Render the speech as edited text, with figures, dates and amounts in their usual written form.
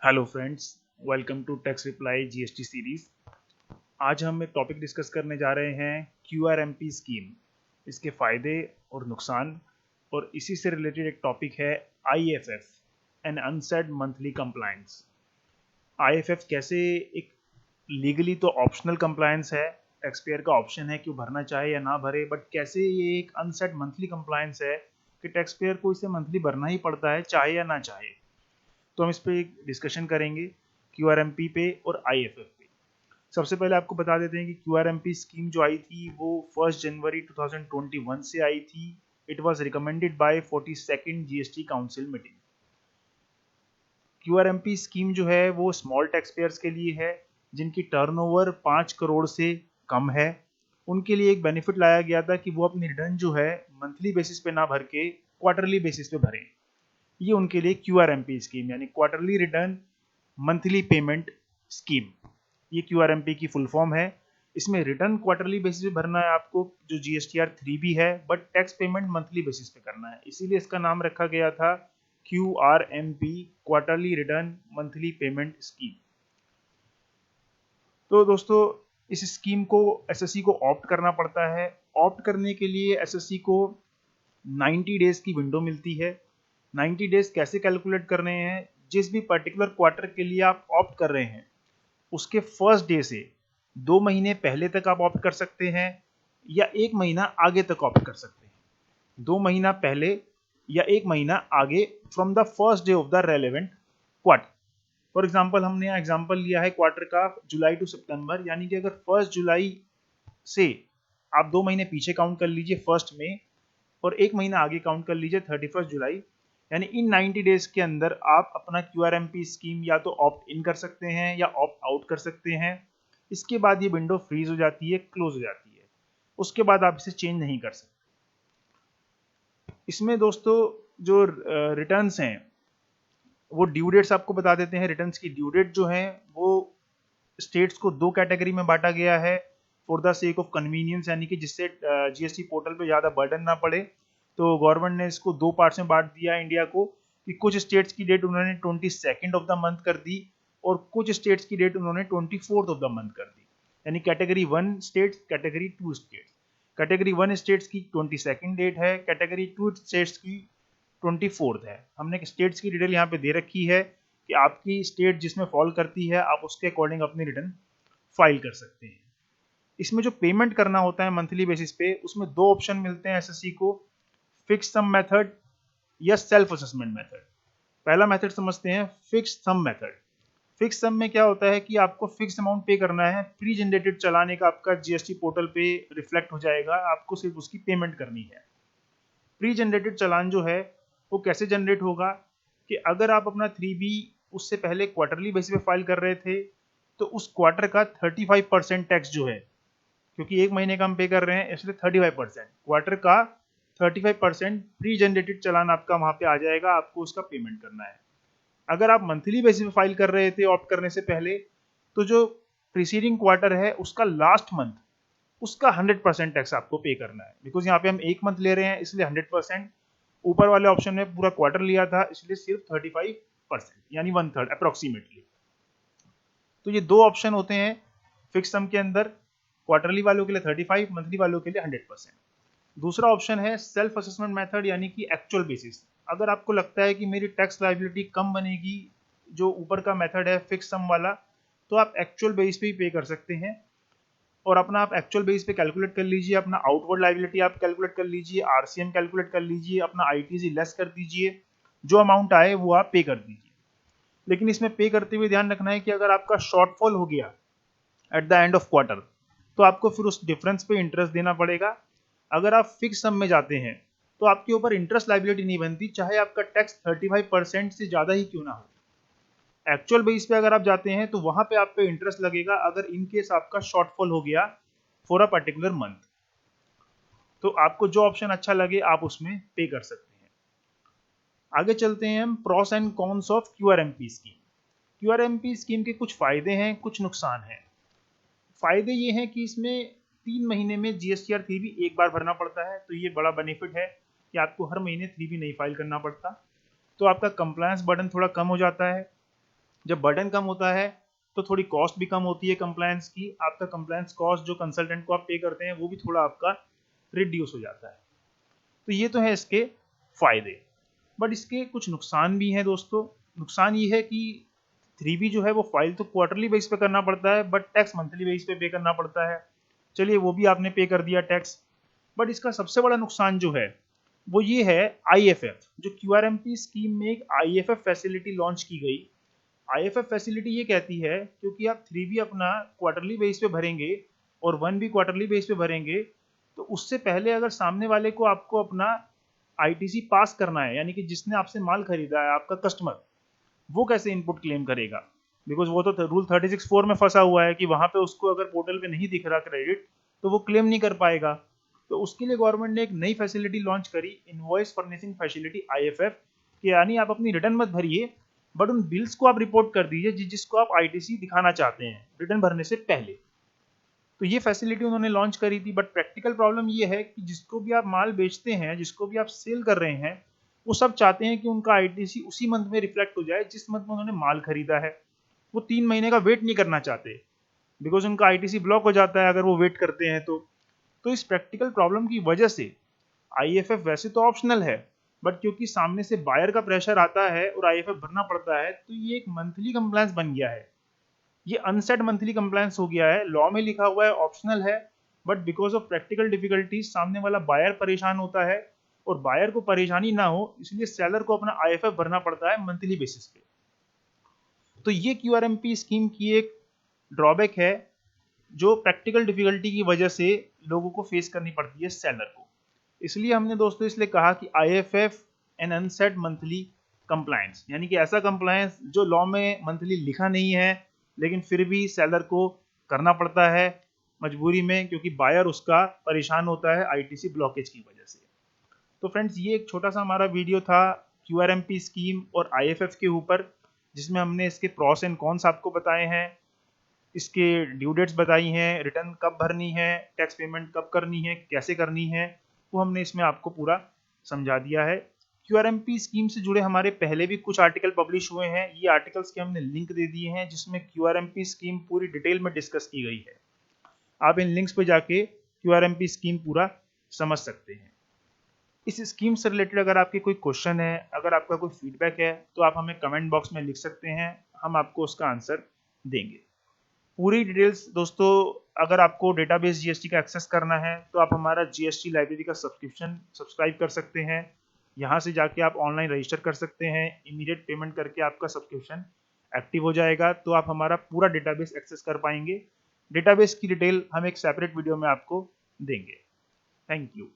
Hello friends, welcome to tax reply GST series. आज हम एक टॉपिक डिस्कस करने जा रहे हैं क्यूआरएमपी स्कीम, इसके फ़ायदे और नुकसान। और इसी से रिलेटेड एक टॉपिक है IFF, N unsaid monthly compliance. IFF कैसे एक लीगली तो ऑप्शनल कंप्लायंस है, टैक्स पेयर का ऑप्शन है कि वो भरना चाहे या ना भरे, बट कैसे ये एक अनसेड मंथली कंप्लायंस है कि टैक्स पेयर को इसे मंथली भरना ही पड़ता है चाहे या ना चाहे। तो हम इस पे एक डिस्कशन करेंगे क्यूआरएमपी पे और आईएफएफ पे। सबसे पहले आपको बता देते हैं कि क्यूआरएमपी स्कीम जो आई थी वो 1 जनवरी 2021 से आई थी। It was recommended by 42nd GST council meeting. QRMP scheme जो है वो स्मॉल टैक्स पेयर्स के लिए है जिनकी टर्नओवर 5 करोड़ से कम है। उनके लिए एक बेनिफिट लाया गया था कि वो अपनी रिटर्न जो है मंथली बेसिस पे ना भर के क्वार्टरली बेसिस पे भरें। ये उनके लिए क्यूआरएमपी स्कीम यानी quarterly return monthly payment scheme, ये क्यूआरएमपी की फुल फॉर्म है। इसमें रिटर्न क्वार्टरली बेसिस पे भरना है आपको, जो जीएसटीआर 3 भी है, but tax payment monthly basis पे करना है, इसीलिए इसका नाम रखा गया था QRMP, quarterly return monthly payment scheme. तो दोस्तों, इस स्कीम को एसएससी को ऑप्ट करना पड़ता है। ऑप्ट करने के लिए एसएससी को 90 डेज की विंडो मिलती है। 90 डेज कैसे कैलकुलेट करने हैं? जिस भी पर्टिकुलर क्वार्टर के लिए आप ऑप्ट कर रहे हैं उसके फर्स्ट डे से 2 महीने पहले तक आप ऑप्ट कर सकते हैं या 1 महीना आगे तक ऑप्ट कर सकते हैं। 2 महीना पहले या 1 महीना आगे from the first day of the relevant quarter. For example, हमने यहाँ एग्जाम्पल लिया है क्वार्टर का जुलाई टू सितंबर, यानी कि अगर 1 जुलाई से आप 2 महीने पीछे काउंट कर लीजिए 1 मई, और 1 महीना आगे काउंट कर लीजिए 31 जुलाई, यानी इन 90 डेज के अंदर आप अपना क्यूआरएमपी स्कीम या तो ऑप्ट इन कर सकते हैं या ऑप्ट आउट कर सकते हैं। इसके बाद ये विंडो फ्रीज हो जाती है, क्लोज हो जाती है। उसके बाद आप इसे चेंज नहीं कर सकते। इसमें दोस्तों जो रिटर्न्स हैं वो ड्यू डेट्स आपको बता देते हैं। रिटर्न्स की ड्यू डेट जो है वो स्टेट्स को 2 कैटेगरी में बांटा गया है for the sake of convenience, यानी कि जिससे जीएसटी पोर्टल पे ज़्यादा बर्डन ना पड़े। तो गवर्नमेंट ने इसको 2 पार्ट्स में बांट दिया इंडिया को, कि कुछ स्टेट्स की डेट उन्होंने 22nd ऑफ द मंथ कर दी और कुछ स्टेट्स की डेट उन्होंने 24th ऑफ द मंथ कर दी। यानी category 1 states, category 2 states. Category 1 states की 22nd डेट है, कैटेगरी 2 स्टेट्स की 24th है। हमने स्टेट्स की डिटेल यहाँ पे दे रखी है कि आपकी स्टेट जिसमें फॉल करती है आप उसके अकॉर्डिंग अपनी रिटर्न फाइल कर सकते हैं। इसमें जो पेमेंट करना होता है मंथली बेसिस पे, उसमें 2 ऑप्शन मिलते हैं एसएससी को, फिक्स सम मेथड या सेल्फ असेसमेंट मेथड। पहला मेथड समझते हैं, फिक्स सम मेथड। फिक्स सम में क्या होता है कि आपको फिक्स अमाउंट पे करना है, प्री जनरेटेड चलाने का आपका जीएसटी पोर्टल पे रिफ्लेक्ट हो जाएगा, आपको सिर्फ उसकी पेमेंट करनी है। प्री जनरेटेड चालान जो है वो कैसे जनरेट होगा कि अगर आप अपना 3B उससे पहले क्वार्टरली बेसिस पे फाइल कर रहे थे तो उस क्वार्टर का 35% टैक्स जो है, क्योंकि 1 महीने का हम पे कर रहे हैं इसलिए 35%, क्वार्टर का 35% प्री जनरेटेड चालान आपका वहां पे आ जाएगा, आपको उसका पेमेंट करना है। अगर आप मंथली बेसिस पे फाइल कर रहे थे ऑप्ट करने से पहले, तो जो प्रीसीडिंग क्वार्टर है उसका लास्ट मंथ, उसका 100% टैक्स आपको पे करना है। बिकॉज यहाँ पे हम 1 मंथ ले रहे हैं इसलिए 100%, ऊपर वाले ऑप्शन में पूरा क्वार्टर लिया था इसलिए सिर्फ 35%, यानी 1/3 अप्रोक्सीमेटली। तो ये 2 ऑप्शन होते हैं फिक्स सम के अंदर, क्वार्टरली वालों के लिए 35, मंथली वालों के लिए 100%। दूसरा ऑप्शन है सेल्फ असेसमेंट मेथड, यानी कि एक्चुअल बेसिस। अगर आपको लगता है कि मेरी टैक्स लायबिलिटी कम बनेगी, जो ऊपर का मेथड है फिक्स सम वाला, तो आप एक्चुअल बेस पे ही पे कर सकते हैं और अपना आप एक्चुअल बेस पे कैलकुलेट कर लीजिए, अपना आउटवर्ड लायबिलिटी आप कैलकुलेट कर लीजिए, आरसीएम कैलकुलेट कर लीजिए, अपना आईटीसी लेस कर दीजिए, जो अमाउंट आए वो आप पे कर दीजिए। लेकिन इसमें पे करते हुए ध्यान रखना है कि अगर आपका शॉर्टफॉल हो गया at the end of quarter तो आपको फिर उस डिफरेंस पे इंटरेस्ट देना पड़ेगा। अगर आप फिक्स सम में जाते हैं तो आपके ऊपर इंटरेस्ट लायबिलिटी नहीं बनती, चाहे आपका टैक्स 35% से ज्यादा ही क्यों ना हो। एक्चुअल बेस पे अगर आप जाते हैं तो वहां पे आप पे इंटरेस्ट लगेगा अगर इन केस आपका शॉर्टफॉल हो गया फॉर अ पर्टिकुलर मंथ। तो आपको जो ऑप्शन अच्छा लगे आप उसमें पे कर सकते हैं। आगे चलते हैं हम pros and cons of QRMP scheme. QRMP scheme के कुछ फायदे हैं, कुछ नुकसान हैं। फायदे ये हैं कि इसमें 3 महीने में जीएसटीआर 3B एक बार भरना पड़ता है, तो ये बड़ा बेनिफिट है कि आपको हर महीने 3B नहीं फाइल करना पड़ता। तो आपका कंप्लायंस बर्डन थोड़ा कम हो जाता है। जब बर्डन कम होता है तो थोड़ी कॉस्ट भी कम होती है कंप्लायंस की, आपका कंप्लायंस कॉस्ट जो कंसल्टेंट को आप पे करते हैं वो भी थोड़ा आपका रिड्यूस हो जाता है। तो ये तो है इसके फायदे, बट इसके कुछ नुकसान भी हैं दोस्तों। नुकसान ये है कि 3B जो है वो फाइल तो क्वार्टरली बेस पे करना पड़ता है, बट टैक्स मंथली बेस पे करना पड़ता है। चलिए वो भी आपने पे कर दिया टैक्स, बट इसका सबसे बड़ा नुकसान जो है वो ये है IFF, जो QRMP स्कीम में एक IFF फैसिलिटी लॉन्च की गई। IFF फैसिलिटी ये कहती है क्योंकि आप 3B अपना क्वार्टरली बेस पे भरेंगे और 1B क्वार्टरली बेस पे भरेंगे, तो उससे पहले अगर सामने वाले को आपको अपना ITC पास करना है, यानी कि जिसने आपसे माल खरीदा है आपका कस्टमर, वो कैसे इनपुट क्लेम करेगा? बिकॉज वो तो रूल 36(4) में फंसा हुआ है कि वहां पे उसको अगर पोर्टल पे नहीं दिख रहा क्रेडिट तो वो क्लेम नहीं कर पाएगा। तो उसके लिए गवर्नमेंट ने एक नई फैसिलिटी लॉन्च करी, इनवॉइस फर्निशिंग फैसिलिटी IFF, कि यानी आप अपनी रिटर्न मत भरिए, बट उन बिल्स को आप रिपोर्ट कर दीजिए जिसको आप ITC दिखाना चाहते हैं रिटर्न भरने से पहले। तो ये फैसिलिटी उन्होंने लॉन्च करी थी, बट प्रैक्टिकल प्रॉब्लम ये है कि जिसको भी आप माल बेचते हैं, जिसको भी आप सेल कर रहे हैं, वो सब चाहते हैं कि उनका ITC उसी मंथ में रिफ्लेक्ट हो जाए जिस मंथ में उन्होंने माल खरीदा है। वो 3 महीने का वेट नहीं करना चाहते, बिकॉज उनका ITC ब्लॉक हो जाता है अगर वो वेट करते हैं तो इस प्रैक्टिकल प्रॉब्लम की वजह से IFF वैसे तो ऑप्शनल है, बट क्योंकि सामने से बायर का प्रेशर आता है और IFF भरना पड़ता है, तो ये एक मंथली कंप्लायंस बन गया है। ये अनसेट मंथली कंप्लायंस हो गया है, लॉ में लिखा हुआ है ऑप्शनल है, but because of practical difficulties सामने वाला बायर परेशान होता है, और बायर को परेशानी ना हो इसलिए सेलर को अपना IFF भरना पड़ता है मंथली बेसिस पे। तो ये QRMP स्कीम की एक ड्रॉबैक है जो प्रैक्टिकल डिफिकल्टी की वजह से लोगों को फेस करनी पड़ती है सेलर को। इसलिए हमने दोस्तों इसलिए कहा कि IFF an unset monthly compliance, यानी कि ऐसा कंप्लायंस जो लॉ में मंथली लिखा नहीं है लेकिन फिर भी सेलर को करना पड़ता है मजबूरी में, क्योंकि बायर उसका परेशान होता है ITC ब्लॉकेज की वजह से। तो फ्रेंड्स ये एक छोटा सा हमारा वीडियो था QRMP स्कीम और IFF के ऊपर, जिसमें हमने इसके प्रॉस एंड कॉन्स आपको बताए हैं, इसके ड्यू डेट्स बताई हैं, रिटर्न कब भरनी है, टैक्स पेमेंट कब करनी है, कैसे करनी है, वो हमने इसमें आपको पूरा समझा दिया है। QRMP स्कीम से जुड़े हमारे पहले भी कुछ आर्टिकल पब्लिश हुए हैं, ये आर्टिकल्स के हमने लिंक दे दिए हैं जिसमें QRMP स्कीम पूरी डिटेल में डिस्कस की गई है। आप इन लिंक्स पे जाके QRMP स्कीम पूरा समझ सकते हैं। इस स्कीम से रिलेटेड अगर आपके कोई क्वेश्चन है, अगर आपका कोई फीडबैक है, तो आप हमें कमेंट बॉक्स में लिख सकते हैं, हम आपको उसका आंसर देंगे। पूरी डिटेल्स दोस्तों, अगर आपको डेटाबेस GST का एक्सेस करना है तो आप हमारा GST लाइब्रेरी का सब्सक्राइब कर सकते हैं। यहाँ से जाके आप ऑनलाइन रजिस्टर कर सकते हैं, इमीडिएट पेमेंट करके आपका सब्सक्रिप्शन एक्टिव हो जाएगा, तो आप हमारा पूरा डेटाबेस एक्सेस कर पाएंगे। डेटाबेस की डिटेल हम एक सेपरेट वीडियो में आपको देंगे। Thank you.